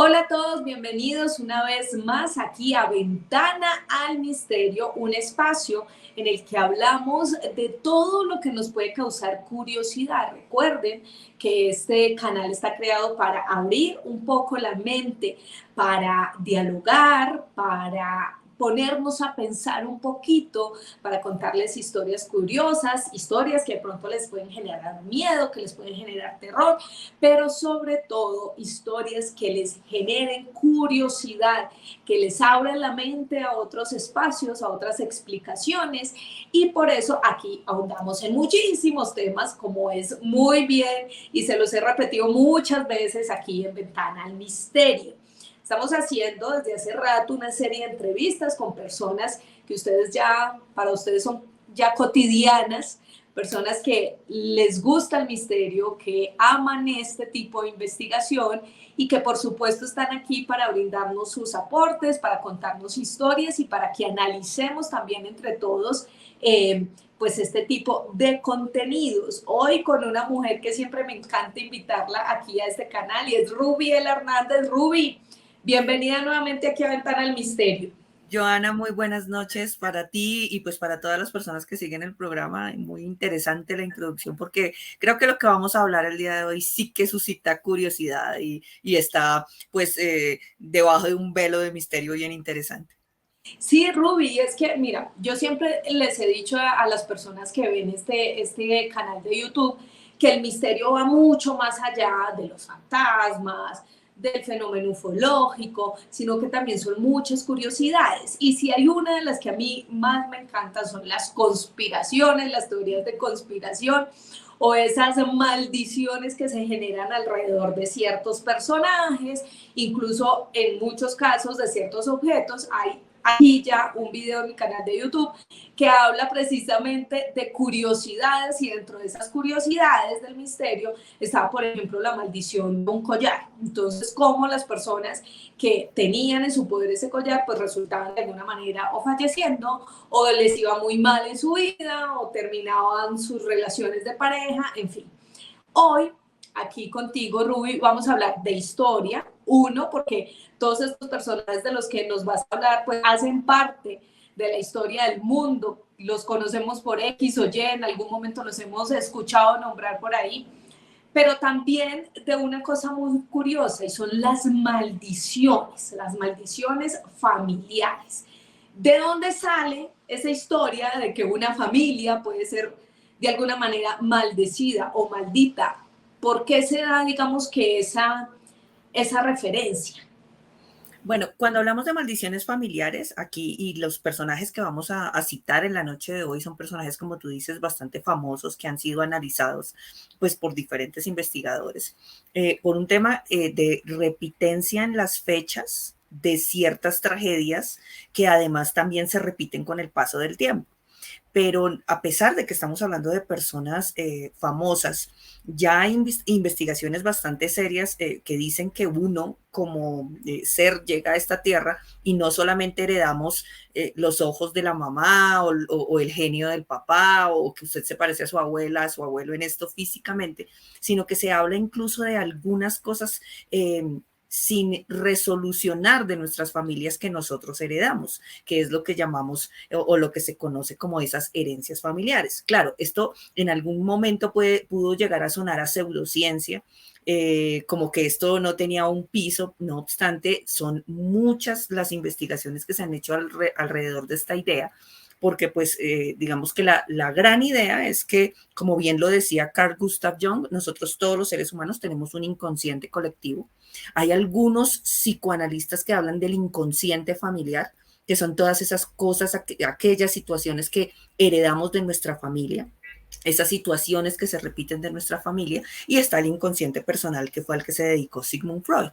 Hola a todos, bienvenidos una vez más aquí a Ventana al Misterio, un espacio en el que hablamos de todo lo que nos puede causar curiosidad. Recuerden que este canal está creado para abrir un poco la mente, para dialogar, para ponernos a pensar un poquito, para contarles historias curiosas, historias que de pronto les pueden generar miedo, que les pueden generar terror, pero sobre todo historias que les generen curiosidad, que les abran la mente a otros espacios, a otras explicaciones, y por eso aquí ahondamos en muchísimos temas, como es muy bien, y se los he repetido muchas veces aquí en Ventana al Misterio. Estamos haciendo desde hace rato una serie de entrevistas con personas que para ustedes son ya cotidianas, personas que les gusta el misterio, que aman este tipo de investigación y que por supuesto están aquí para brindarnos sus aportes, para contarnos historias y para que analicemos también entre todos pues este tipo de contenidos. Hoy con una mujer que siempre me encanta invitarla aquí a este canal y es Rubiela Hernández. Ruby, bienvenida nuevamente aquí a Ventana al Misterio. Joana, muy buenas noches para ti y pues para todas las personas que siguen el programa. Muy interesante la introducción porque creo que lo que vamos a hablar el día de hoy sí que suscita curiosidad y está pues debajo de un velo de misterio bien interesante. Sí, Ruby, es que, mira, yo siempre les he dicho a las personas que ven este canal de YouTube que el misterio va mucho más allá de los fantasmas, del fenómeno ufológico, sino que también son muchas curiosidades. Y si hay una de las que a mí más me encantan son las conspiraciones, las teorías de conspiración o esas maldiciones que se generan alrededor de ciertos personajes, incluso en muchos casos de ciertos objetos. Hay aquí ya un video en mi canal de YouTube que habla precisamente de curiosidades, y dentro de esas curiosidades del misterio estaba, por ejemplo, la maldición de un collar. Entonces, cómo las personas que tenían en su poder ese collar pues resultaban de alguna manera o falleciendo, o les iba muy mal en su vida, o terminaban sus relaciones de pareja, en fin. Hoy, aquí contigo, Ruby, vamos a hablar de historia. Uno, porque todos estos personajes de los que nos vas a hablar, pues hacen parte de la historia del mundo. Los conocemos por X o Y, en algún momento los hemos escuchado nombrar por ahí. Pero también de una cosa muy curiosa, y son las maldiciones familiares. ¿De dónde sale esa historia de que una familia puede ser de alguna manera maldecida o maldita? ¿Por qué se da, digamos, que esa referencia? Bueno, cuando hablamos de maldiciones familiares aquí y los personajes que vamos a citar en la noche de hoy son personajes, como tú dices, bastante famosos que han sido analizados pues por diferentes investigadores por un tema de repitencia en las fechas de ciertas tragedias que además también se repiten con el paso del tiempo. Pero a pesar de que estamos hablando de personas famosas, ya hay investigaciones bastante serias que dicen que uno como ser llega a esta tierra y no solamente heredamos los ojos de la mamá o el genio del papá o que usted se parece a su abuela, a su abuelo en esto físicamente, sino que se habla incluso de algunas cosas sin resolucionar de nuestras familias que nosotros heredamos, que es lo que llamamos o lo que se conoce como esas herencias familiares. Claro, esto en algún momento pudo llegar a sonar a pseudociencia, como que esto no tenía un piso, no obstante, son muchas las investigaciones que se han hecho alrededor de esta idea, porque pues digamos que la gran idea es que, como bien lo decía Carl Gustav Jung, nosotros todos los seres humanos tenemos un inconsciente colectivo. Hay algunos psicoanalistas que hablan del inconsciente familiar, que son todas esas cosas, aquellas situaciones que heredamos de nuestra familia, esas situaciones que se repiten de nuestra familia, y está el inconsciente personal, que fue al que se dedicó Sigmund Freud.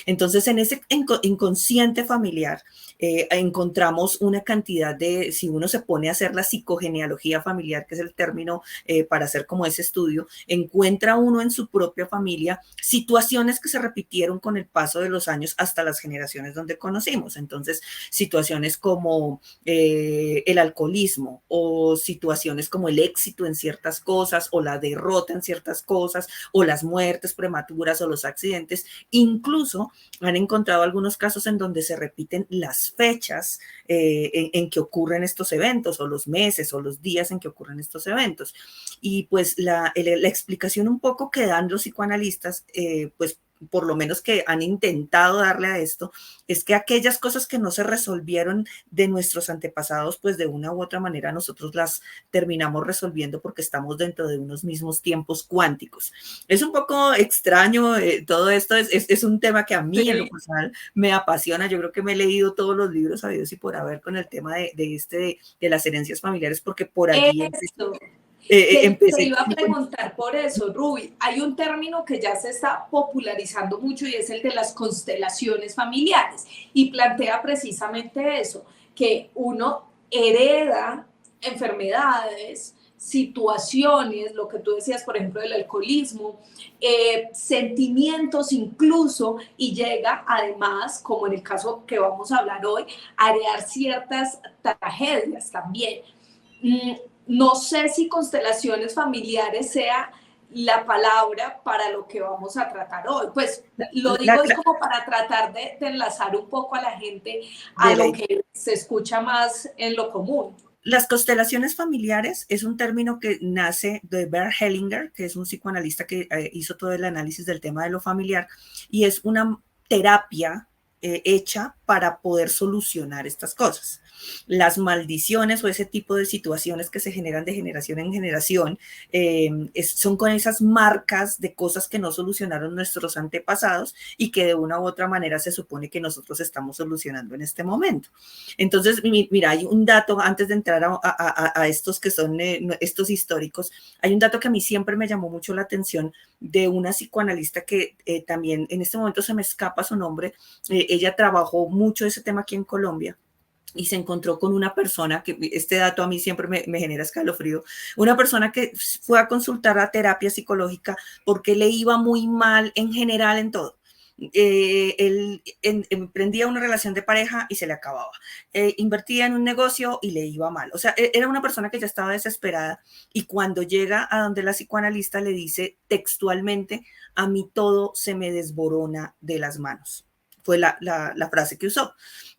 Entonces, en ese inconsciente familiar encontramos una cantidad de, si uno se pone a hacer la psicogenealogía familiar, que es el término para hacer como ese estudio, encuentra uno en su propia familia situaciones que se repitieron con el paso de los años hasta las generaciones donde conocimos. Entonces, situaciones como el alcoholismo o situaciones como el éxito en ciertas cosas, o la derrota en ciertas cosas, o las muertes prematuras o los accidentes. Incluso han encontrado algunos casos en donde se repiten las fechas en que ocurren estos eventos, o los meses o los días en que ocurren estos eventos. Y pues la explicación un poco que dan los psicoanalistas, pues por lo menos que han intentado darle a esto, es que aquellas cosas que no se resolvieron de nuestros antepasados, pues de una u otra manera nosotros las terminamos resolviendo porque estamos dentro de unos mismos tiempos cuánticos. Es un poco extraño, todo esto es un tema que a mí en lo personal me apasiona. Yo creo que me he leído todos los libros sabidos y por haber con el tema de las herencias familiares, porque por allí Te empecé. iba a preguntar por eso, Ruby. Hay un término que ya se está popularizando mucho y es el de las constelaciones familiares. Y plantea precisamente eso, que uno hereda enfermedades, situaciones, lo que tú decías, por ejemplo, del alcoholismo, sentimientos incluso, y llega además, como en el caso que vamos a hablar hoy, a heredar ciertas tragedias también. No sé si constelaciones familiares sea la palabra para lo que vamos a tratar hoy. Pues lo digo es como para tratar de enlazar un poco a la gente a lo que se escucha más en lo común. Las constelaciones familiares es un término que nace de Bert Hellinger, que es un psicoanalista que hizo todo el análisis del tema de lo familiar, y es una terapia hecha para poder solucionar estas cosas. Las maldiciones o ese tipo de situaciones que se generan de generación en generación son con esas marcas de cosas que no solucionaron nuestros antepasados y que de una u otra manera se supone que nosotros estamos solucionando en este momento. Entonces, mira, hay un dato antes de entrar a estos que son estos históricos. Hay un dato que a mí siempre me llamó mucho la atención de una psicoanalista que también en este momento se me escapa su nombre. Ella trabajó mucho ese tema aquí en Colombia y se encontró con una persona, que este dato a mí siempre me genera escalofrío, una persona que fue a consultar a terapia psicológica porque le iba muy mal en general en todo. Él emprendía una relación de pareja y se le acababa. Invertía en un negocio y le iba mal. O sea, era una persona que ya estaba desesperada y cuando llega a donde la psicoanalista le dice textualmente, a mí todo se me desborona de las manos. Fue la frase que usó.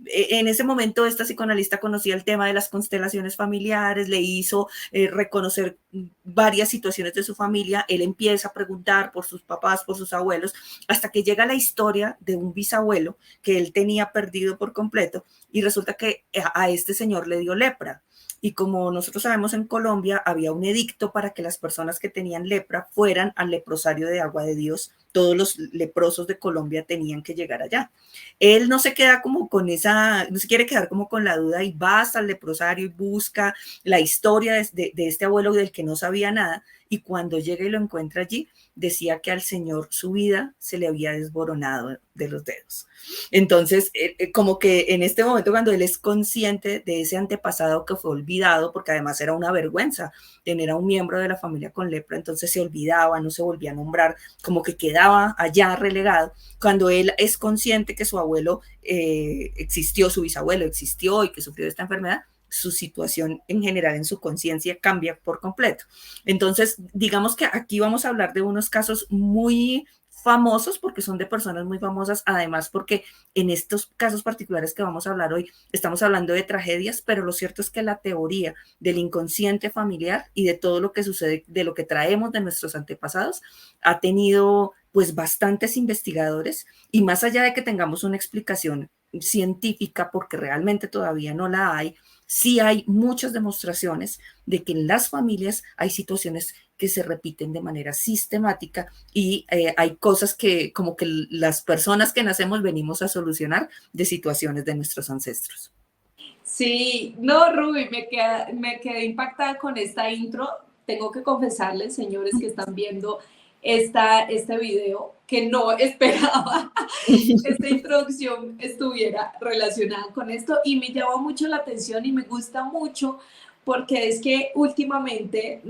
En ese momento esta psicoanalista conocía el tema de las constelaciones familiares, le hizo reconocer varias situaciones de su familia, él empieza a preguntar por sus papás, por sus abuelos, hasta que llega la historia de un bisabuelo que él tenía perdido por completo y resulta que a este señor le dio lepra. Y como nosotros sabemos, en Colombia había un edicto para que las personas que tenían lepra fueran al leprosario de Agua de Dios. Todos los leprosos de Colombia tenían que llegar allá. Él no se queda como con esa, no se quiere quedar como con la duda y va hasta el leprosario y busca la historia de este abuelo del que no sabía nada. Y cuando llega y lo encuentra allí, decía que al señor su vida se le había desboronado de los dedos. Entonces, como que en este momento, cuando él es consciente de ese antepasado que fue olvidado, porque además era una vergüenza tener a un miembro de la familia con lepra, entonces se olvidaba, no se volvía a nombrar, como que quedaba allá relegado. Cuando él es consciente que su abuelo existió, su bisabuelo existió y que sufrió de esta enfermedad, su situación en general en su conciencia cambia por completo. Entonces, digamos que aquí vamos a hablar de unos casos muy famosos porque son de personas muy famosas, además porque en estos casos particulares que vamos a hablar hoy estamos hablando de tragedias, pero lo cierto es que la teoría del inconsciente familiar y de todo lo que sucede, de lo que traemos de nuestros antepasados, ha tenido pues bastantes investigadores y más allá de que tengamos una explicación científica, porque realmente todavía no la hay, sí hay muchas demostraciones de que en las familias hay situaciones que se repiten de manera sistemática y hay cosas que como que las personas que nacemos venimos a solucionar de situaciones de nuestros ancestros. Sí, no, Ruby, me quedé impactada con esta intro. Tengo que confesarles, señores que están viendo este video, que no esperaba que esta introducción estuviera relacionada con esto y me llama mucho la atención y me gusta mucho porque es que últimamente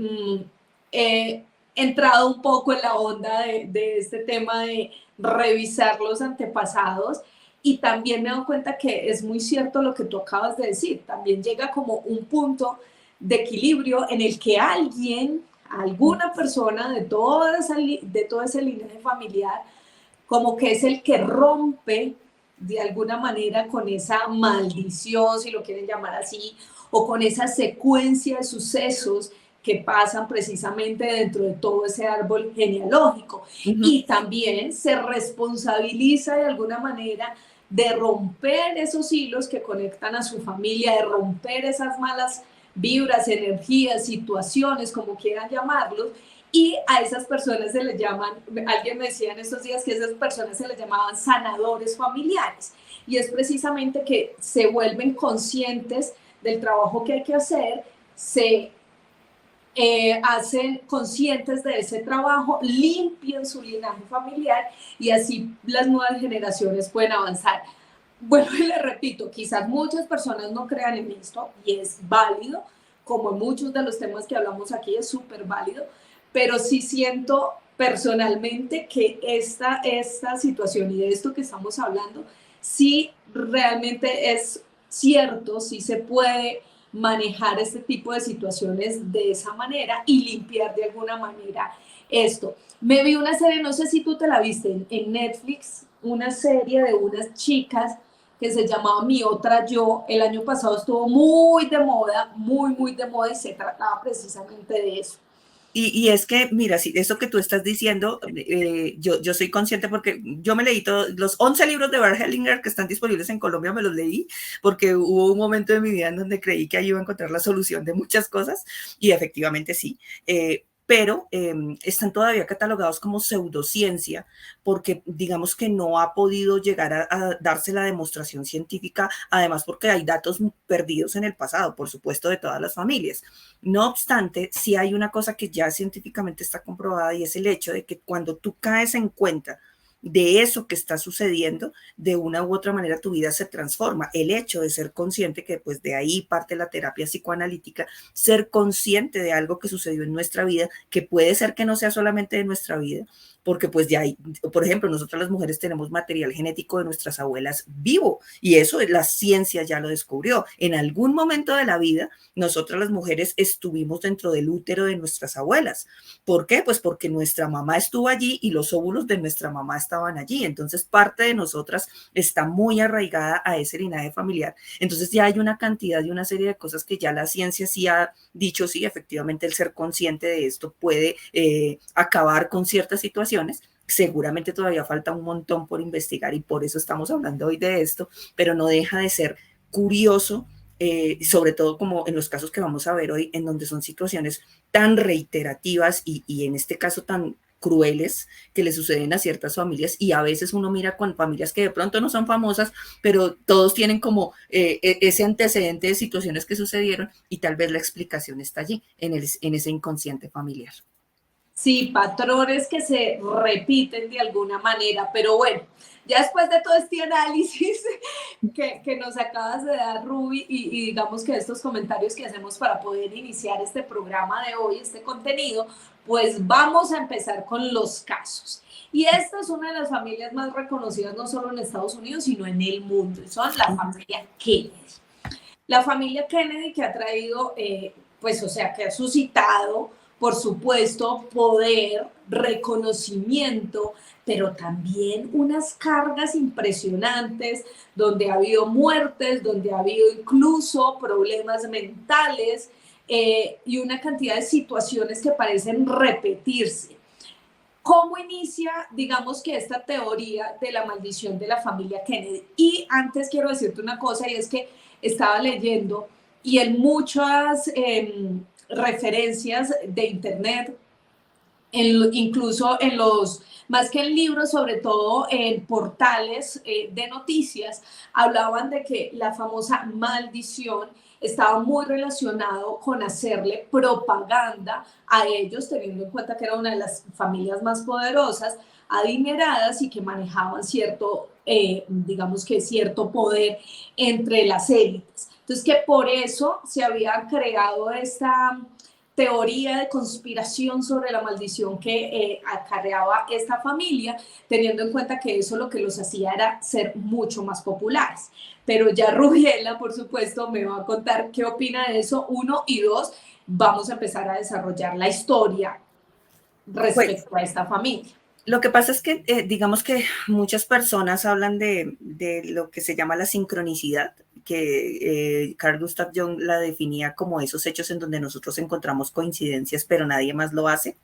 he entrado un poco en la onda de este tema de revisar los antepasados y también me he dado cuenta que es muy cierto lo que tú acabas de decir, también llega como un punto de equilibrio en el que alguien a alguna persona de de todo ese linaje familiar, como que es el que rompe de alguna manera con esa maldición, si lo quieren llamar así, o con esa secuencia de sucesos que pasan precisamente dentro de todo ese árbol genealógico. Ujú. Y también se responsabiliza de alguna manera de romper esos hilos que conectan a su familia, de romper esas malas vibras, energías, situaciones, como quieran llamarlos, y a esas personas se les llaman, alguien me decía en estos días que esas personas se les llamaban sanadores familiares, y es precisamente que se vuelven conscientes del trabajo que hay que hacer, se hacen conscientes de ese trabajo, limpian su linaje familiar y así las nuevas generaciones pueden avanzar. Bueno, y le repito, quizás muchas personas no crean en esto y es válido, como en muchos de los temas que hablamos aquí es súper válido, pero sí siento personalmente que esta situación y de esto que estamos hablando, sí realmente es cierto, sí se puede manejar este tipo de situaciones de esa manera y limpiar de alguna manera esto. Me vi una serie, no sé si tú te la viste en Netflix, una serie de unas chicas que se llamaba Mi Otra Yo. El año pasado estuvo muy de moda, muy de moda y se trataba precisamente de eso. Y es que, mira, si eso que tú estás diciendo, yo soy consciente porque yo me leí todos los 11 libros de Bert Hellinger que están disponibles en Colombia, me los leí porque hubo un momento de mi vida en donde creí que ahí iba a encontrar la solución de muchas cosas y efectivamente sí. Pero están todavía catalogados como pseudociencia porque digamos que no ha podido llegar a darse la demostración científica, además porque hay datos perdidos en el pasado, por supuesto, de todas las familias. No obstante, sí hay una cosa que ya científicamente está comprobada y es el hecho de que cuando tú caes en cuenta de eso que está sucediendo, de una u otra manera tu vida se transforma. El hecho de ser consciente, que pues de ahí parte la terapia psicoanalítica, ser consciente de algo que sucedió en nuestra vida, que puede ser que no sea solamente de nuestra vida, porque pues ya hay, por ejemplo, nosotras las mujeres tenemos material genético de nuestras abuelas vivo y eso la ciencia ya lo descubrió. En algún momento de la vida, nosotras las mujeres estuvimos dentro del útero de nuestras abuelas. ¿Por qué? Pues porque nuestra mamá estuvo allí y los óvulos de nuestra mamá estaban allí. Entonces, parte de nosotras está muy arraigada a ese linaje familiar. Entonces, ya hay una cantidad y una serie de cosas que ya la ciencia sí ha dicho, sí, efectivamente el ser consciente de esto puede acabar con ciertas situaciones. Seguramente todavía falta un montón por investigar y por eso estamos hablando hoy de esto, pero no deja de ser curioso, sobre todo como en los casos que vamos a ver hoy, en donde son situaciones tan reiterativas y en este caso tan crueles que le suceden a ciertas familias y a veces uno mira con familias que de pronto no son famosas, pero todos tienen como ese antecedente de situaciones que sucedieron y tal vez la explicación está allí, en ese inconsciente familiar. Sí, patrones que se repiten de alguna manera, pero bueno, ya después de todo este análisis que nos acabas de dar, Ruby, y digamos que estos comentarios que hacemos para poder iniciar este programa de hoy, este contenido, pues vamos a empezar con los casos. Y esta es una de las familias más reconocidas no solo en Estados Unidos, sino en el mundo, y son la familia Kennedy. La familia Kennedy que ha traído, pues, o sea, que ha suscitado, por supuesto, poder, reconocimiento, pero también unas cargas impresionantes, donde ha habido muertes, donde ha habido incluso problemas mentales y una cantidad de situaciones que parecen repetirse. ¿Cómo inicia, digamos que esta teoría de la maldición de la familia Kennedy? Y antes quiero decirte una cosa y es que estaba leyendo y en muchas referencias de internet, incluso en los, más que en libros, sobre todo en portales de noticias, hablaban de que la famosa maldición estaba muy relacionado con hacerle propaganda a ellos, teniendo en cuenta que era una de las familias más poderosas, adineradas y que manejaban cierto, digamos que cierto poder entre las élites. Entonces que por eso se había creado esta teoría de conspiración sobre la maldición que acarreaba esta familia, teniendo en cuenta que eso lo que los hacía era ser mucho más populares. Pero ya Rubiela, por supuesto, me va a contar qué opina de eso, uno, y dos, vamos a empezar a desarrollar la historia Pues respecto a esta familia. lo que pasa es que, digamos que muchas personas hablan de lo que se llama la sincronicidad, que Carl Gustav Jung la definía como esos hechos en donde nosotros encontramos coincidencias, pero nadie más lo hace.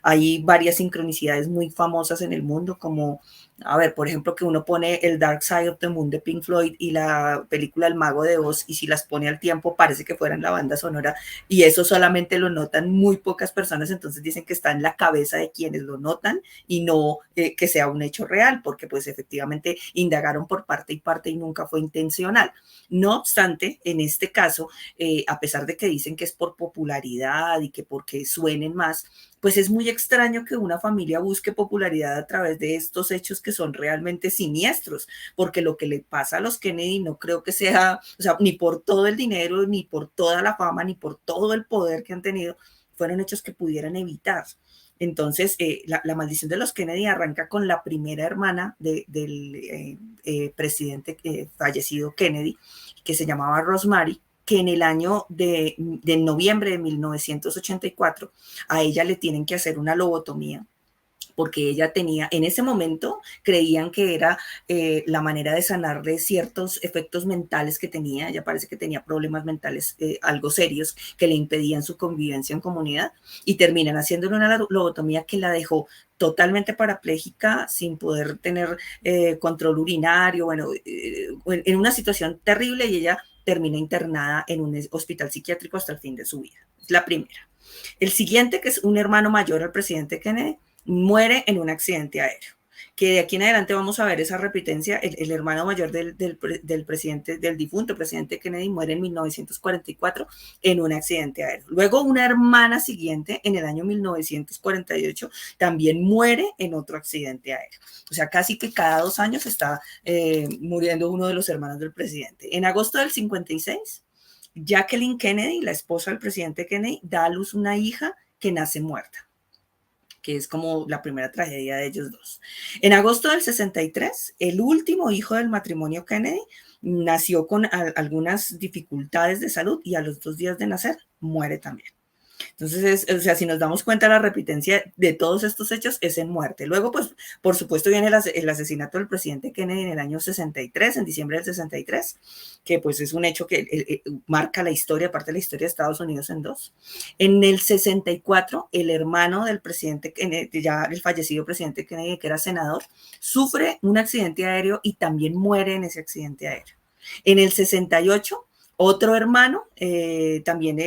Hay varias sincronicidades muy famosas en el mundo, como, a ver, por ejemplo, que uno pone el Dark Side of the Moon de Pink Floyd y la película El Mago de Oz, y si las pone al tiempo parece que fueran la banda sonora, y eso solamente lo notan muy pocas personas, entonces dicen que está en la cabeza de quienes lo notan y no que sea un hecho real, porque pues efectivamente indagaron por parte y parte y nunca fue intencional. No obstante, en este caso, a pesar de que dicen que es por popularidad y que porque suenen más, pues es muy extraño que una familia busque popularidad a través de estos hechos que son realmente siniestros, porque lo que le pasa a los Kennedy no creo que sea, o sea, ni por todo el dinero, ni por toda la fama, ni por todo el poder que han tenido, fueron hechos que pudieran evitar. Entonces, la maldición de los Kennedy arranca con la primera hermana del presidente fallecido Kennedy, que se llamaba Rosemary, que en el año de noviembre de 1984 a ella le tienen que hacer una lobotomía porque ella tenía, en ese momento creían que era la manera de sanar de ciertos efectos mentales que tenía. Ella parece que tenía problemas mentales algo serios que le impedían su convivencia en comunidad y terminan haciéndole una lobotomía que la dejó totalmente parapléjica, sin poder tener control urinario, bueno, en una situación terrible, y ella termina internada en un hospital psiquiátrico hasta el fin de su vida. Es la primera. El siguiente, que es un hermano mayor al presidente Kennedy, muere en un accidente aéreo. Que de aquí en adelante vamos a ver esa repitencia. El hermano mayor del presidente, del difunto presidente Kennedy, muere en 1944 en un accidente aéreo. Luego una hermana siguiente, en el año 1948, también muere en otro accidente aéreo. O sea, casi que cada 2 años está muriendo uno de los hermanos del presidente. En agosto del 56, Jacqueline Kennedy, la esposa del presidente Kennedy, da a luz una hija que nace muerta, que es como la primera tragedia de ellos dos. En agosto del 63, el último hijo del matrimonio Kennedy nació con algunas dificultades de salud y a los 2 días de nacer muere también. Entonces, o sea, si nos damos cuenta, la repitencia de todos estos hechos es en muerte. Luego, pues, por supuesto, viene el asesinato del presidente Kennedy en el año 63, en diciembre del 63, que pues es un hecho que marca la historia, parte de la historia de Estados Unidos en dos. En el 64, el hermano del presidente Kennedy, ya el fallecido presidente Kennedy, que era senador, sufre un accidente aéreo y también muere en ese accidente aéreo. En el 68, otro hermano también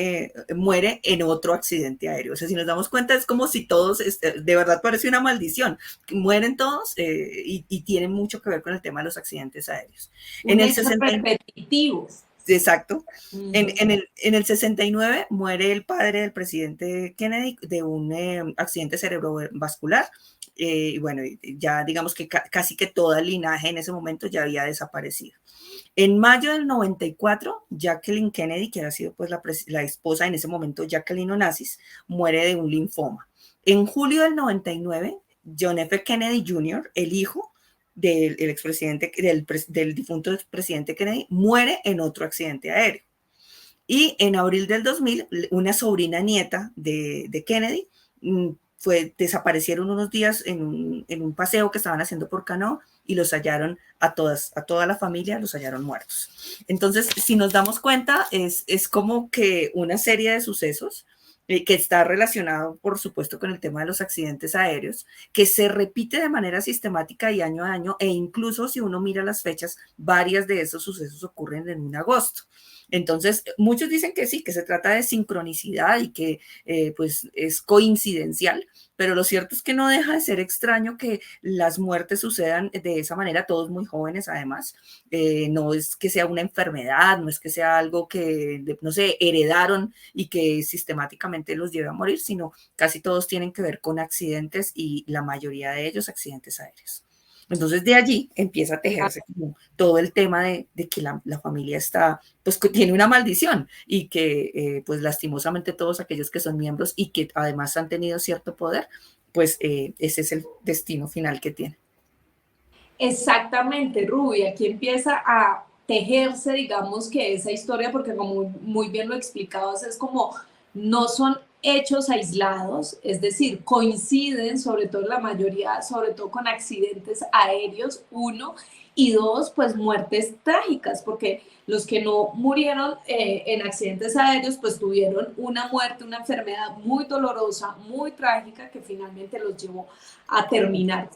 muere en otro accidente aéreo. O sea, si nos damos cuenta, es como si todos, de verdad parece una maldición. Mueren todos y tienen mucho que ver con el tema de los accidentes aéreos. Un hecho repetitivo. Exacto. En el 69 muere el padre del presidente Kennedy de un accidente cerebrovascular. Y bueno, ya digamos que casi que todo el linaje en ese momento ya había desaparecido. En mayo del 94, Jacqueline Kennedy, que ha sido pues la esposa en ese momento, Jacqueline Onassis, muere de un linfoma. En julio del 99, John F. Kennedy Jr., el hijo del expresidente, del difunto expresidente Kennedy, muere en otro accidente aéreo. Y en abril del 2000, una sobrina nieta de Kennedy desaparecieron unos días en un paseo que estaban haciendo por canoa y los hallaron a toda la familia, los hallaron muertos. Entonces, si nos damos cuenta, es como que una serie de sucesos que está relacionado, por supuesto, con el tema de los accidentes aéreos, que se repite de manera sistemática y año a año, e incluso si uno mira las fechas, varias de esos sucesos ocurren en un agosto. Entonces, muchos dicen que sí, que se trata de sincronicidad y que pues es coincidencial, pero lo cierto es que no deja de ser extraño que las muertes sucedan de esa manera, todos muy jóvenes además. No es que sea una enfermedad, no es que sea algo que, no sé, heredaron y que sistemáticamente los lleve a morir, sino casi todos tienen que ver con accidentes y la mayoría de ellos accidentes aéreos. Entonces de allí empieza a tejerse como todo el tema de que la familia está, pues que tiene una maldición y que pues lastimosamente todos aquellos que son miembros y que además han tenido cierto poder, pues ese es el destino final que tiene. Exactamente, Ruby, aquí empieza a tejerse, digamos que esa historia, porque como muy bien lo explicabas, es como no son hechos aislados, es decir, coinciden sobre todo la mayoría, sobre todo con accidentes aéreos, uno, y dos, pues muertes trágicas, porque los que no murieron en accidentes aéreos, pues tuvieron una muerte, una enfermedad muy dolorosa, muy trágica, que finalmente los llevó a terminar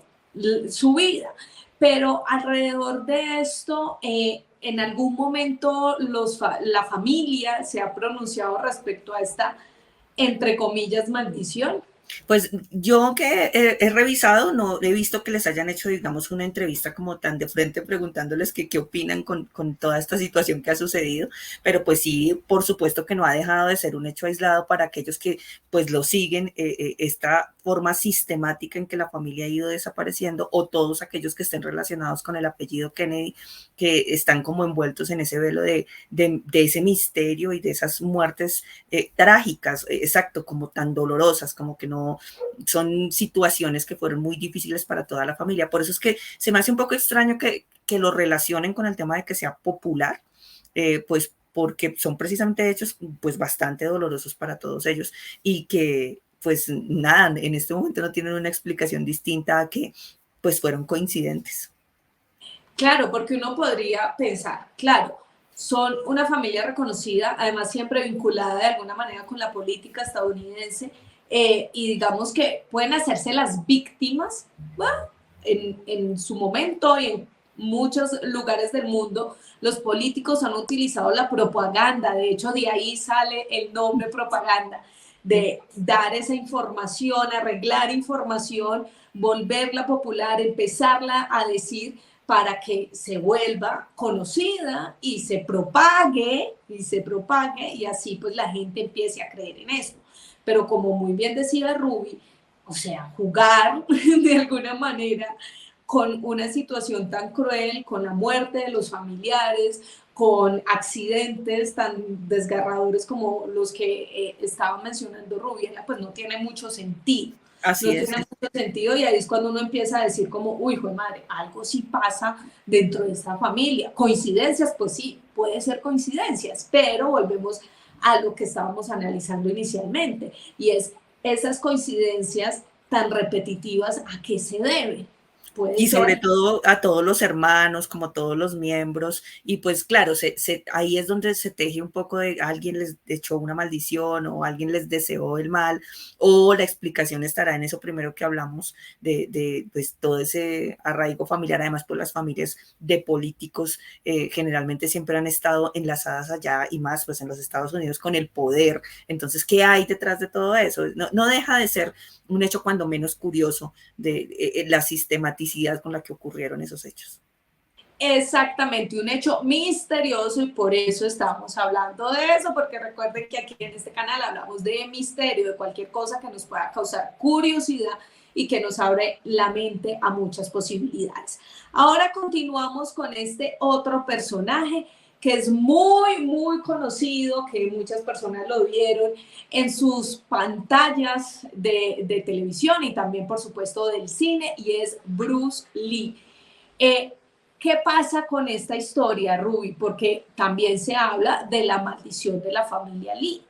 su vida. Pero alrededor de esto, en algún momento la familia se ha pronunciado respecto a esta, entre comillas, maldición. Pues yo que he revisado, no he visto que les hayan hecho, digamos, una entrevista como tan de frente preguntándoles qué opinan con toda esta situación que ha sucedido, pero pues sí, por supuesto que no ha dejado de ser un hecho aislado para aquellos que pues lo siguen, esta forma sistemática en que la familia ha ido desapareciendo, o todos aquellos que estén relacionados con el apellido Kennedy, que están como envueltos en ese velo de ese misterio y de esas muertes trágicas, exacto, como tan dolorosas, como que no son situaciones que fueron muy difíciles para toda la familia. Por eso es que se me hace un poco extraño que lo relacionen con el tema de que sea popular, pues porque son precisamente hechos pues bastante dolorosos para todos ellos y que pues nada, en este momento no tienen una explicación distinta a que pues fueron coincidentes. Claro, porque uno podría pensar, claro, son una familia reconocida, además siempre vinculada de alguna manera con la política estadounidense, y digamos que pueden hacerse las víctimas, bueno, en su momento y en muchos lugares del mundo, los políticos han utilizado la propaganda, de hecho de ahí sale el nombre propaganda, de dar esa información, arreglar información, volverla popular, empezarla a decir para que se vuelva conocida y se propague y así pues la gente empiece a creer en esto. Pero como muy bien decía Ruby, o sea, jugar de alguna manera con una situación tan cruel, con la muerte de los familiares, con accidentes tan desgarradores como los que estaba mencionando Rubiela, pues no tiene mucho sentido. Así No es. tiene mucho sentido y ahí es cuando uno empieza a decir como, uy, hijo de madre, algo sí pasa dentro de esta familia. Coincidencias, pues sí, puede ser coincidencias, pero volvemos a lo que estábamos analizando inicialmente y es esas coincidencias tan repetitivas, ¿a qué se deben? Puede Y sobre ser. todo a todos los hermanos, como todos los miembros, y pues claro, ahí es donde se teje un poco de alguien les echó una maldición o alguien les deseó el mal, o la explicación estará en eso primero que hablamos de pues todo ese arraigo familiar, además pues las familias de políticos generalmente siempre han estado enlazadas allá y más pues en los Estados Unidos con el poder, entonces ¿qué hay detrás de todo eso? No deja de ser un hecho cuando menos curioso de la sistematicidad con la que ocurrieron esos hechos. Exactamente, un hecho misterioso y por eso estamos hablando de eso, porque recuerden que aquí en este canal hablamos de misterio, de cualquier cosa que nos pueda causar curiosidad y que nos abre la mente a muchas posibilidades. Ahora continuamos con este otro personaje que es muy, muy conocido, que muchas personas lo vieron en sus pantallas de televisión y también, por supuesto, del cine, y es Bruce Lee. Eh, ¿Qué pasa con esta historia, Ruby? Porque también se habla de la maldición de la familia Lee.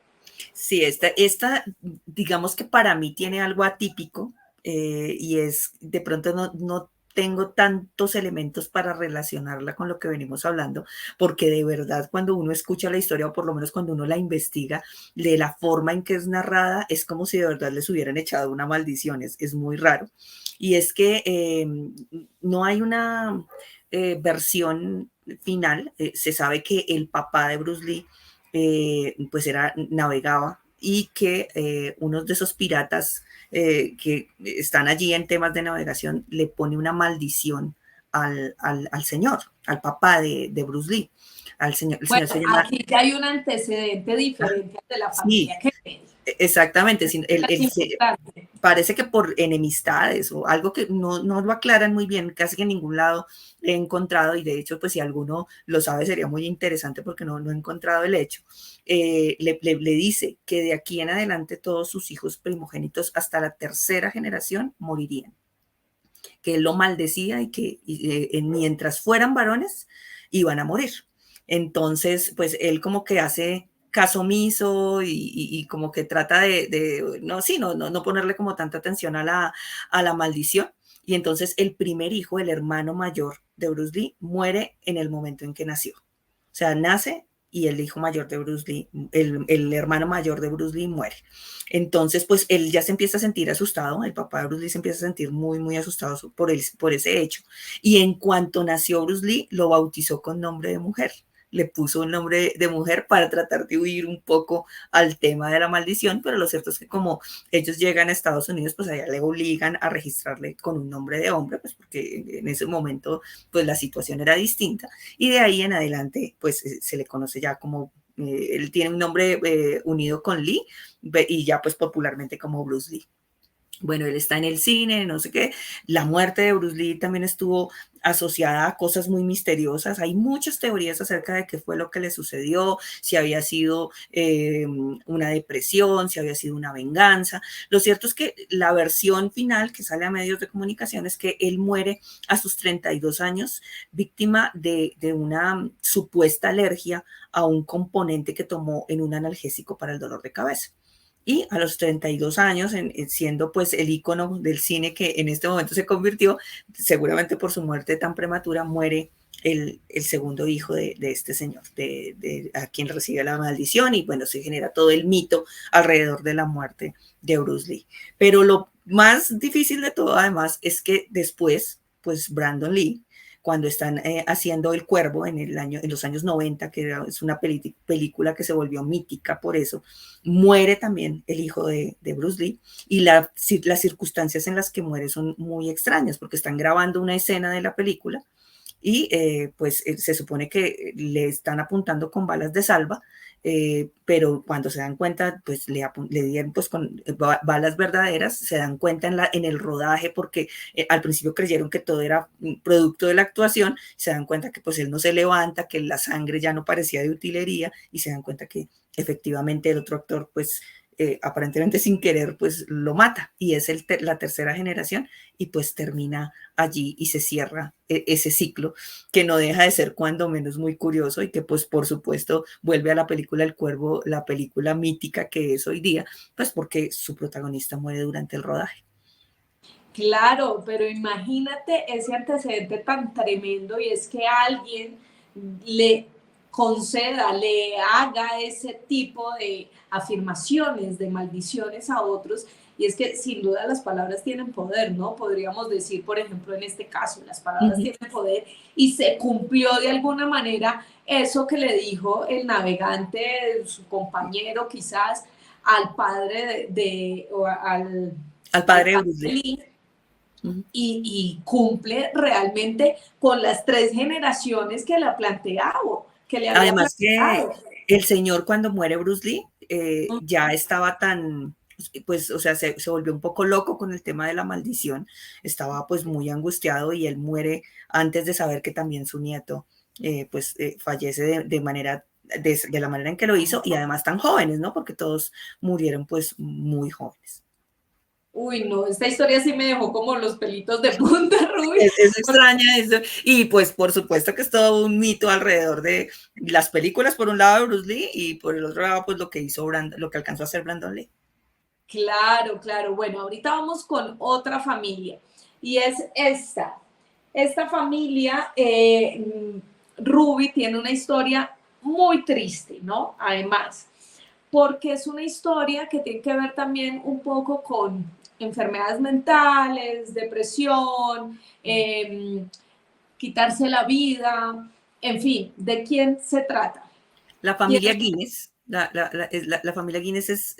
Sí, esta digamos que para mí tiene algo atípico y es, de pronto no tengo tantos elementos para relacionarla con lo que venimos hablando, porque de verdad cuando uno escucha la historia, o por lo menos cuando uno la investiga, de la forma en que es narrada, es como si de verdad les hubieran echado una maldición, es muy raro. Y es que no hay una versión final, se sabe que el papá de Bruce Lee pues navegaba y que unos de esos piratas que están allí en temas de navegación le pone una maldición al señor, al papá de Bruce Lee. El señor Bueno, se llama... aquí ya hay un antecedente diferente de la Sí, familia Kennedy. exactamente. Es importante. Parece que por enemistades o algo que no lo aclaran muy bien, casi que en ningún lado he encontrado, y de hecho, pues si alguno lo sabe sería muy interesante porque no he encontrado el hecho. Le dice que de aquí en adelante todos sus hijos primogénitos hasta la tercera generación morirían, que él lo maldecía y que mientras fueran varones iban a morir. Entonces, pues él como que hace caso omiso y como que trata no ponerle como tanta atención a la maldición. Y entonces el primer hijo, el hermano mayor de Bruce Lee, muere en el momento en que nació. O sea, nace y el hijo mayor de Bruce Lee, el hermano mayor de Bruce Lee muere. Entonces, pues él ya se empieza a sentir asustado, el papá de Bruce Lee se empieza a sentir muy, muy asustado por ese hecho. Y en cuanto nació Bruce Lee, lo bautizó con nombre de mujer. Le puso un nombre de mujer para tratar de huir un poco al tema de la maldición, pero lo cierto es que como ellos llegan a Estados Unidos, pues allá le obligan a registrarle con un nombre de hombre, pues porque en ese momento pues la situación era distinta, y de ahí en adelante pues se le conoce ya como, él tiene un nombre unido con Lee, y ya pues popularmente como Bruce Lee. Bueno, él está en el cine, no sé qué. La muerte de Bruce Lee también estuvo asociada a cosas muy misteriosas. Hay muchas teorías acerca de qué fue lo que le sucedió, si había sido una depresión, si había sido una venganza. Lo cierto es que la versión final que sale a medios de comunicación es que él muere a sus 32 años, víctima de una supuesta alergia a un componente que tomó en un analgésico para el dolor de cabeza. Y a los 32 años, siendo pues el ícono del cine que en este momento se convirtió, seguramente por su muerte tan prematura, muere el segundo hijo de este señor, a quien recibe la maldición, y bueno, se genera todo el mito alrededor de la muerte de Bruce Lee. Pero lo más difícil de todo, además, es que después, pues Brandon Lee, cuando están haciendo El Cuervo en los años 90, que es una película que se volvió mítica por eso, muere también el hijo de Bruce Lee, y las circunstancias en las que muere son muy extrañas, porque están grabando una escena de la película y pues se supone que le están apuntando con balas de salva, pero cuando se dan cuenta, pues le dieron pues con balas verdaderas, se dan cuenta en el rodaje, porque al principio creyeron que todo era producto de la actuación, se dan cuenta que pues él no se levanta, que la sangre ya no parecía de utilería, y se dan cuenta que efectivamente el otro actor pues aparentemente sin querer pues lo mata, y es la tercera generación, y pues termina allí y se cierra ese ciclo, que no deja de ser cuando menos muy curioso, y que pues por supuesto vuelve a la película El Cuervo, la película mítica que es hoy día, pues porque su protagonista muere durante el rodaje. Claro, pero imagínate ese antecedente tan tremendo, y es que alguien le conceda, le haga ese tipo de afirmaciones, de maldiciones a otros. Y es que sin duda las palabras tienen poder, ¿no? Podríamos decir, por ejemplo, en este caso, las palabras tienen poder, y se cumplió de alguna manera eso que le dijo el navegante, su compañero quizás, al padre o Al al padre de padre Bruce Lee. Lee, y cumple realmente con las tres generaciones que le ha planteado, que le había Además que planteado. el señor, cuando muere Bruce Lee, ya estaba tan, pues, o sea, se volvió un poco loco con el tema de la maldición, estaba pues muy angustiado, y él muere antes de saber que también su nieto fallece de la manera en que lo hizo, y además tan jóvenes, ¿no? Porque todos murieron pues muy jóvenes. Uy, no, esta historia sí me dejó como los pelitos de punta, Ruby. Es extraña eso, y pues por supuesto que es todo un mito alrededor de las películas, por un lado de Bruce Lee, y por el otro lado pues lo que hizo lo que alcanzó a hacer Brandon Lee. Claro, claro. Bueno, ahorita vamos con otra familia, y es esta. Esta familia, Ruby, tiene una historia muy triste, ¿no? Además, porque es una historia que tiene que ver también un poco con enfermedades mentales, depresión, quitarse la vida, en fin, ¿de quién se trata? La familia Guinness, la familia Guinness es,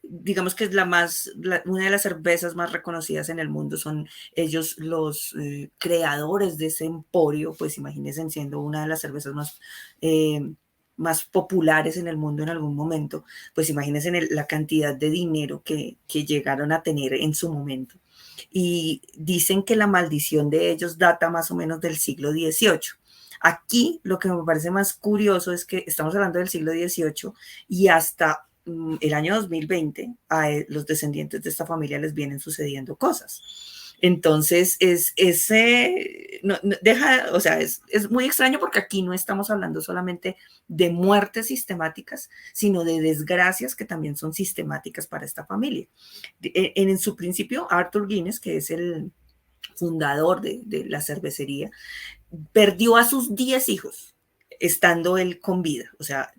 digamos que es una de las cervezas más reconocidas en el mundo. Son ellos los creadores de ese emporio, pues imagínense, siendo una de las cervezas más populares en el mundo en algún momento, pues imagínense la cantidad de dinero que llegaron a tener en su momento. Y dicen que la maldición de ellos data más o menos del siglo XVIII. Aquí lo que me parece más curioso es que estamos hablando del siglo XVIII, y hasta el año 2020 a los descendientes de esta familia les vienen sucediendo cosas. Entonces, deja, o sea, es muy extraño porque aquí no estamos hablando solamente de muertes sistemáticas, sino de desgracias que también son sistemáticas para esta familia. En su principio, Arthur Guinness, que es el fundador de la cervecería, perdió a sus 10 hijos estando él con vida. O sea,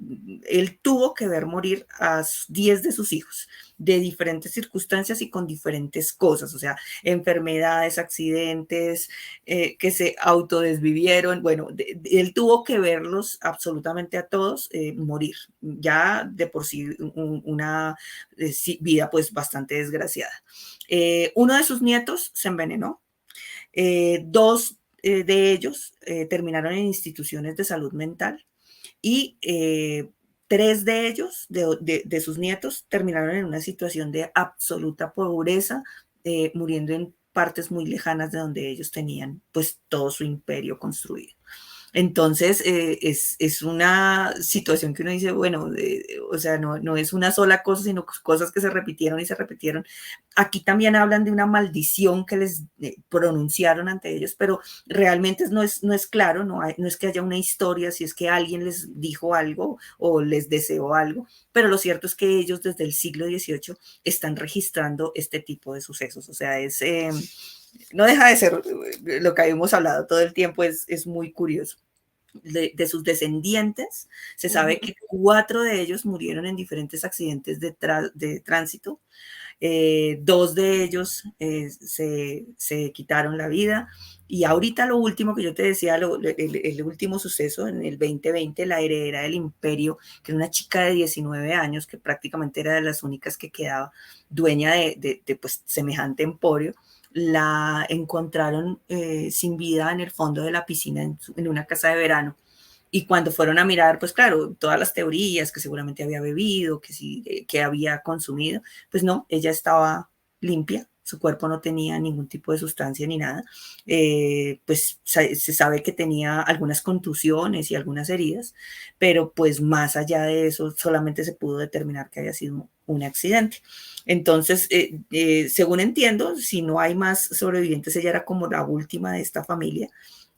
él tuvo que ver morir a 10 de sus hijos de diferentes circunstancias y con diferentes cosas, o sea, enfermedades, accidentes, que se autodesvivieron. Bueno, él tuvo que verlos absolutamente a todos morir, ya de por sí una vida pues bastante desgraciada. Uno de sus nietos se envenenó, dos de ellos terminaron en instituciones de salud mental y tres de ellos, de sus nietos, terminaron en una situación de absoluta pobreza, muriendo en partes muy lejanas de donde ellos tenían pues todo su imperio construido. Entonces, es una situación que uno dice, bueno, o sea, no es una sola cosa, sino cosas que se repitieron y se repitieron. Aquí también hablan de una maldición que les pronunciaron ante ellos, pero realmente no es claro, no es que haya una historia, si es que alguien les dijo algo o les deseó algo, pero lo cierto es que ellos desde el siglo XVIII están registrando este tipo de sucesos, o sea, no deja de ser lo que habíamos hablado todo el tiempo, es muy curioso. De sus descendientes, se sabe que 4 de ellos murieron en diferentes accidentes de tránsito, 2 de ellos se quitaron la vida, y ahorita lo último que yo te decía, el último suceso en el 2020, la heredera del imperio, que era una chica de 19 años, que prácticamente era de las únicas que quedaba dueña de pues, semejante emporio, la encontraron sin vida en el fondo de la piscina en una casa de verano. Y cuando fueron a mirar, pues claro, todas las teorías, que seguramente había bebido, que sí, que había consumido, pues no, ella estaba limpia, su cuerpo no tenía ningún tipo de sustancia ni nada. Pues se sabe que tenía algunas contusiones y algunas heridas, pero pues más allá de eso solamente se pudo determinar que había sido un accidente. Entonces, según entiendo, si no hay más sobrevivientes, ella era como la última de esta familia.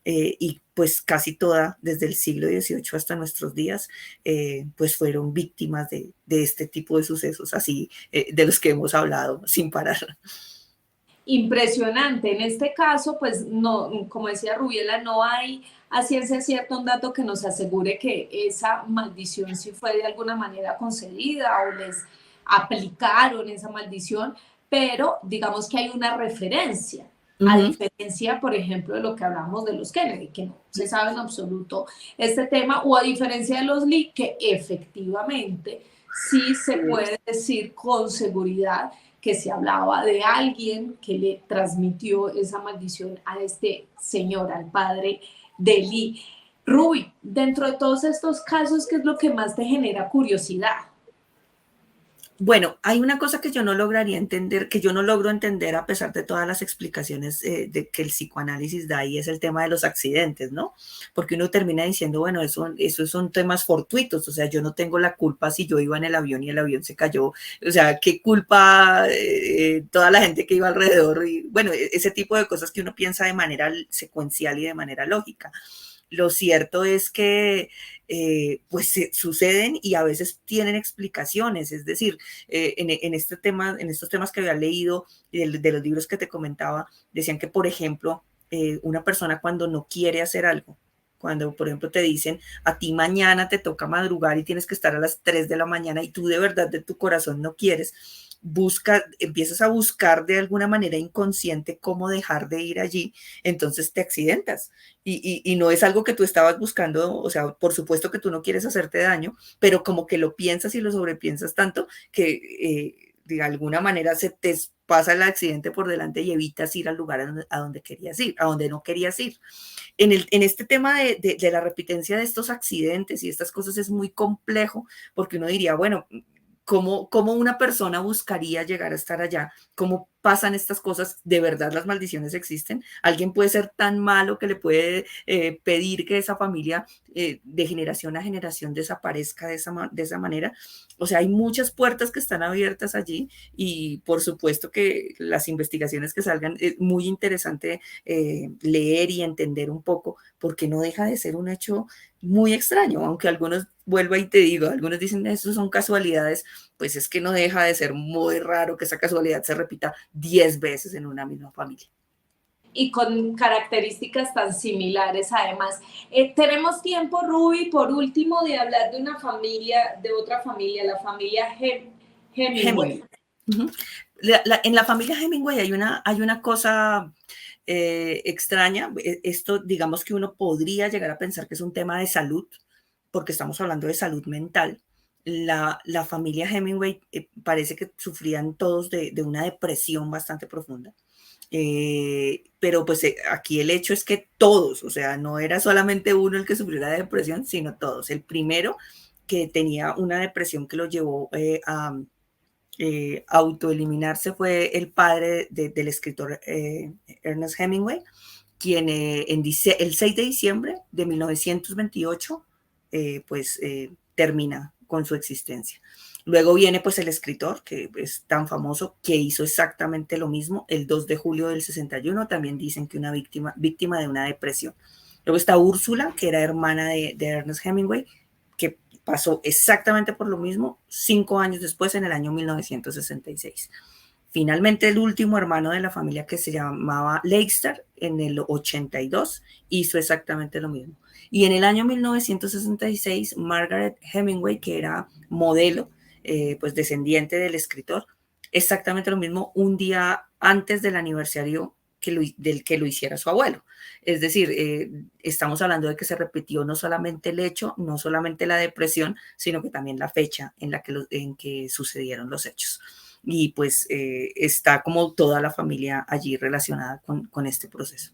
Y pues casi toda, desde el siglo XVIII hasta nuestros días, pues fueron víctimas de este tipo de sucesos, así de los que hemos hablado sin parar. Impresionante. En este caso, pues no, como decía Rubiela, no hay a ciencia cierta un dato que nos asegure que esa maldición sí fue de alguna manera concedida o les aplicaron esa maldición, pero digamos que hay una referencia. A diferencia, por ejemplo, de lo que hablamos de los Kennedy, que no se sabe en absoluto este tema, o a diferencia de los Lee, que efectivamente sí se puede decir con seguridad que se hablaba de alguien que le transmitió esa maldición a este señor, al padre de Lee. Ruby, dentro de todos estos casos, ¿qué es lo que más te genera curiosidad? Bueno, hay una cosa que yo no lograría entender, que yo no logro entender a pesar de todas las explicaciones de que el psicoanálisis da, y es el tema de los accidentes, ¿no? Porque uno termina diciendo, bueno, eso son temas fortuitos, o sea, yo no tengo la culpa si yo iba en el avión y el avión se cayó, o sea, ¿qué culpa toda la gente que iba alrededor? Y bueno, ese tipo de cosas que uno piensa de manera secuencial y de manera lógica. Lo cierto es que pues suceden y a veces tienen explicaciones, es decir, en estos temas que había leído de los libros que te comentaba, decían que, por ejemplo, una persona cuando no quiere hacer algo, cuando, por ejemplo, te dicen, a ti mañana te toca madrugar y tienes que estar a las 3 de la mañana y tú de verdad de tu corazón no quieres, empiezas a buscar de alguna manera inconsciente cómo dejar de ir allí, entonces te accidentas. Y no es algo que tú estabas buscando, o sea, por supuesto que tú no quieres hacerte daño, pero como que lo piensas y lo sobrepiensas tanto que de alguna manera se te pasa el accidente por delante y evitas ir al lugar a donde querías ir, a donde no querías ir. En este tema de la repitencia de estos accidentes y estas cosas es muy complejo porque uno diría, bueno, ¿Cómo una persona buscaría llegar a estar allá? ¿Cómo pasan estas cosas? ¿De verdad las maldiciones existen? ¿Alguien puede ser tan malo que le puede pedir que esa familia de generación a generación desaparezca de esa manera? O sea, hay muchas puertas que están abiertas allí y por supuesto que las investigaciones que salgan, es muy interesante leer y entender un poco, porque no deja de ser un hecho muy extraño, aunque algunos, vuelvo y te digo, algunos dicen eso son casualidades, pues es que no deja de ser muy raro que esa casualidad se repita 10 veces en una misma familia. Y con características tan similares además. Tenemos tiempo, Ruby, por último, de hablar de una familia, de otra familia, la familia Hemingway. Uh-huh. En la familia Hemingway hay una cosa extraña. Esto, digamos que uno podría llegar a pensar que es un tema de salud, porque estamos hablando de salud mental. La familia Hemingway parece que sufrían todos de una depresión bastante profunda. Pero pues aquí el hecho es que todos, o sea, no era solamente uno el que sufrió la depresión, sino todos. El primero que tenía una depresión que lo llevó a autoeliminarse fue el padre del escritor Ernest Hemingway, quien el 6 de diciembre de 1928 termina con su existencia. Luego viene pues el escritor, que es tan famoso, que hizo exactamente lo mismo el 2 de julio del 61, también dicen que una víctima de una depresión. Luego está Úrsula, que era hermana de Ernest Hemingway, que pasó exactamente por lo mismo 5 años después, en el año 1966. Finalmente, el último hermano de la familia, que se llamaba Leicester, en el 82, hizo exactamente lo mismo. Y en el año 1966, Margaret Hemingway, que era modelo, pues descendiente del escritor, exactamente lo mismo un día antes del aniversario del que lo hiciera su abuelo. Es decir, estamos hablando de que se repitió no solamente el hecho, no solamente la depresión, sino que también la fecha en que sucedieron los hechos. Y pues está como toda la familia allí relacionada con este proceso.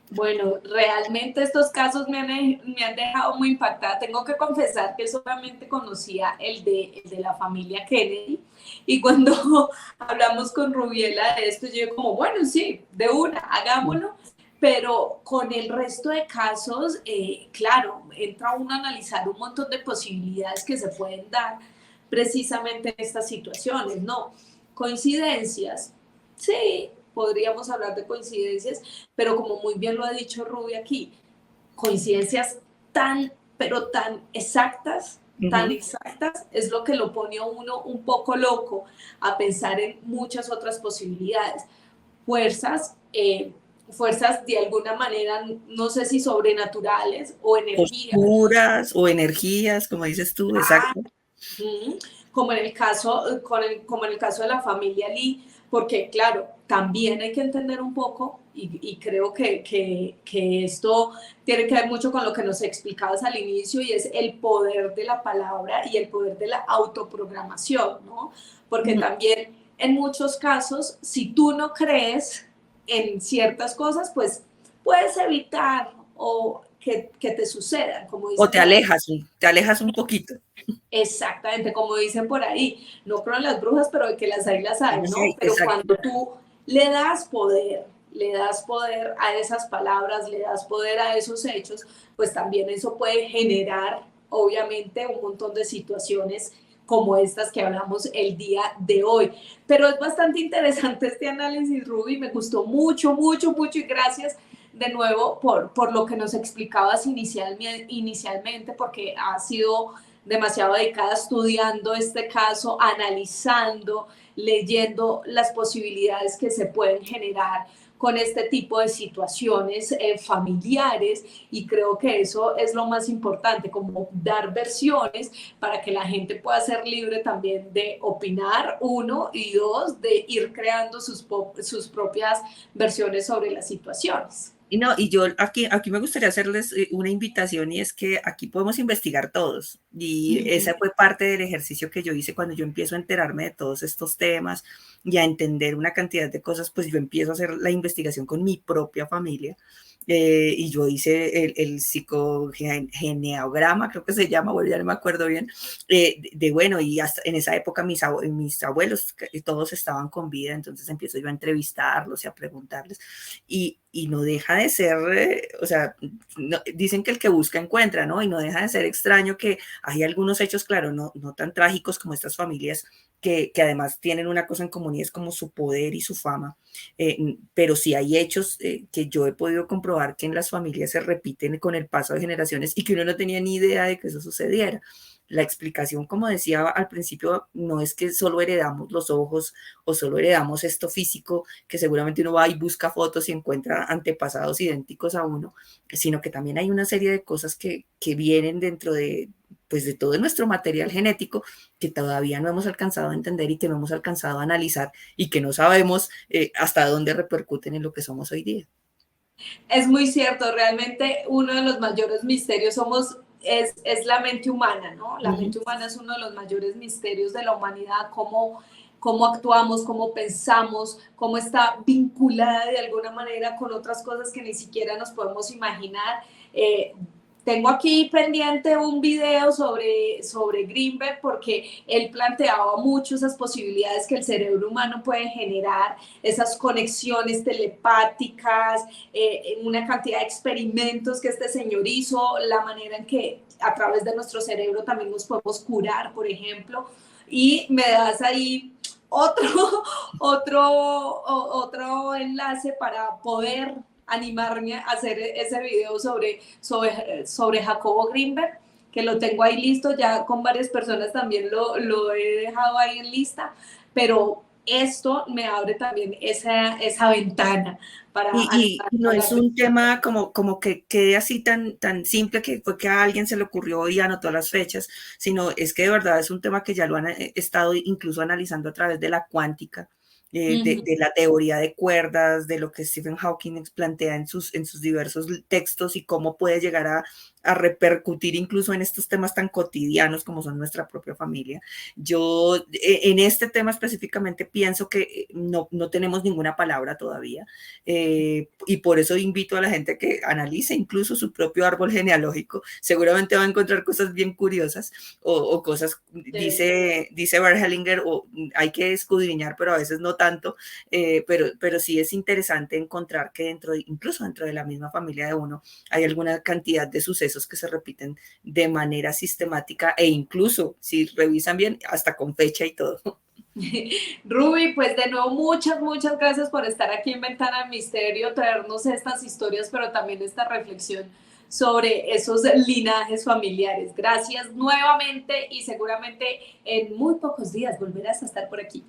Bueno, realmente estos casos me han dejado muy impactada. Tengo que confesar que solamente conocía el de la familia Kennedy. Y cuando hablamos con Rubiela de esto, yo como, bueno, sí, de una, hagámoslo. Pero con el resto de casos, claro, entra uno a analizar un montón de posibilidades que se pueden dar precisamente en estas situaciones, ¿no? Coincidencias, sí, podríamos hablar de coincidencias, pero como muy bien lo ha dicho Ruby aquí, coincidencias pero tan exactas, es lo que lo pone a uno un poco loco a pensar en muchas otras posibilidades. Fuerzas de alguna manera, no sé si sobrenaturales o energías. Oscuras o energías, como dices tú, exacto. Como en el caso, como en el caso de la familia Lee, porque claro, también hay que entender un poco, y creo que esto tiene que ver mucho con lo que nos explicabas al inicio, y es el poder de la palabra y el poder de la autoprogramación, ¿no? Porque también en muchos casos, si tú no crees en ciertas cosas, pues puedes evitar o que te sucedan, como dicen. O te alejas un poquito. Exactamente, como dicen por ahí, no creo en las brujas, pero de que las hay, ¿no? Sí, Pero cuando tú le das poder a esas palabras, le das poder a esos hechos, pues también eso puede generar, obviamente, un montón de situaciones como estas que hablamos el día de hoy. Pero es bastante interesante este análisis, Ruby, me gustó mucho, mucho, mucho, y gracias de nuevo por lo que nos explicabas inicialmente, porque ha sido demasiado dedicada estudiando este caso, analizando, leyendo las posibilidades que se pueden generar con este tipo de situaciones familiares, y creo que eso es lo más importante, como dar versiones para que la gente pueda ser libre también de opinar, uno, y dos, de ir creando sus propias versiones sobre las situaciones. Y no, y yo aquí me gustaría hacerles una invitación, y es que aquí podemos investigar todos. Y esa fue parte del ejercicio que yo hice cuando yo empiezo a enterarme de todos estos temas y a entender una cantidad de cosas, pues yo empiezo a hacer la investigación con mi propia familia. y yo hice el psicogeneograma, creo que se llama, bueno, ya no me acuerdo bien, bueno, y hasta en esa época mis abuelos todos estaban con vida, entonces empiezo yo a entrevistarlos y a preguntarles, y no deja de ser, o sea, no, dicen que el que busca encuentra, ¿no? Y no deja de ser extraño que hay algunos hechos, claro, no tan trágicos como estas familias, que además tienen una cosa en común y es como su poder y su fama, pero sí hay hechos que yo he podido comprobar que en las familias se repiten con el paso de generaciones y que uno no tenía ni idea de que eso sucediera. La explicación, como decía al principio, no es que solo heredamos los ojos o solo heredamos esto físico, que seguramente uno va y busca fotos y encuentra antepasados idénticos a uno, sino que también hay una serie de cosas que vienen dentro de, pues, de todo nuestro material genético que todavía no hemos alcanzado a entender y que no hemos alcanzado a analizar y que no sabemos hasta dónde repercuten en lo que somos hoy día. Es muy cierto, realmente uno de los mayores misterios es la mente humana, ¿no? La mente humana es uno de los mayores misterios de la humanidad, cómo actuamos, cómo pensamos, cómo está vinculada de alguna manera con otras cosas que ni siquiera nos podemos imaginar. Tengo aquí pendiente un video sobre Greenberg porque él planteaba mucho esas posibilidades que el cerebro humano puede generar, esas conexiones telepáticas, una cantidad de experimentos que este señor hizo, la manera en que a través de nuestro cerebro también nos podemos curar, por ejemplo, y me das ahí otro, otro enlace para poder animarme a hacer ese video sobre Jacobo Greenberg, que lo tengo ahí listo, ya con varias personas también lo he dejado ahí en lista, pero esto me abre también esa ventana para Y no es hablar un tema como que quede así tan simple que fue que a alguien se le ocurrió y anotó las fechas, sino es que de verdad es un tema que ya lo han estado incluso analizando a través de la cuántica, de la teoría de cuerdas, de lo que Stephen Hawking plantea en sus diversos textos y cómo puede llegar a repercutir incluso en estos temas tan cotidianos como son nuestra propia familia. Yo en este tema específicamente pienso que no tenemos ninguna palabra todavía, y por eso invito a la gente que analice incluso su propio árbol genealógico. Seguramente va a encontrar cosas bien curiosas o cosas, dice Bert Hellinger, o hay que escudriñar, pero a veces no tanto, pero sí es interesante encontrar que incluso dentro de la misma familia de uno hay alguna cantidad de sucesos que se repiten de manera sistemática e incluso, si revisan bien, hasta con fecha y todo. Ruby, pues de nuevo muchas gracias por estar aquí en Ventana del Misterio, traernos estas historias, pero también esta reflexión sobre esos linajes familiares. Gracias nuevamente y seguramente en muy pocos días volverás a estar por aquí.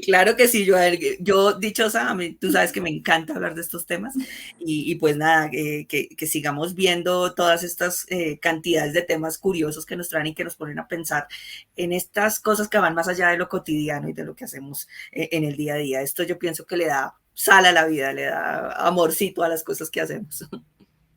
Claro que sí, yo dichosa, tú sabes que me encanta hablar de estos temas y pues nada, que sigamos viendo todas estas cantidades de temas curiosos que nos traen y que nos ponen a pensar en estas cosas que van más allá de lo cotidiano y de lo que hacemos en el día a día. Esto yo pienso que le da sal a la vida, le da amorcito a las cosas que hacemos.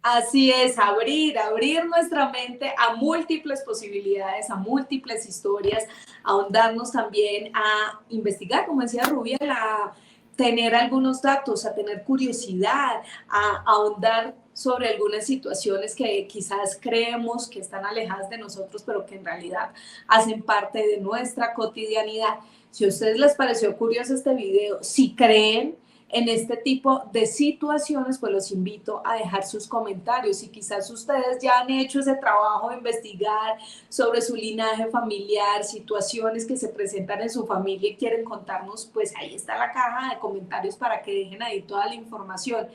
Así es, abrir nuestra mente a múltiples posibilidades, a múltiples historias, ahondarnos también a investigar, como decía Rubia, a tener algunos datos, a tener curiosidad, a ahondar sobre algunas situaciones que quizás creemos que están alejadas de nosotros, pero que en realidad hacen parte de nuestra cotidianidad. Si a ustedes les pareció curioso este video, si creen en este tipo de situaciones, pues los invito a dejar sus comentarios y quizás ustedes ya han hecho ese trabajo de investigar sobre su linaje familiar, situaciones que se presentan en su familia y quieren contarnos, pues ahí está la caja de comentarios para que dejen ahí toda la información.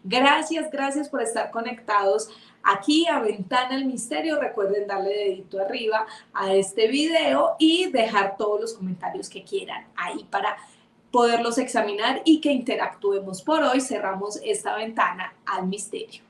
Gracias por estar conectados aquí a Ventana del Misterio. Recuerden darle dedito arriba a este video y dejar todos los comentarios que quieran ahí para poderlos examinar y que interactuemos. Por hoy cerramos esta ventana al misterio.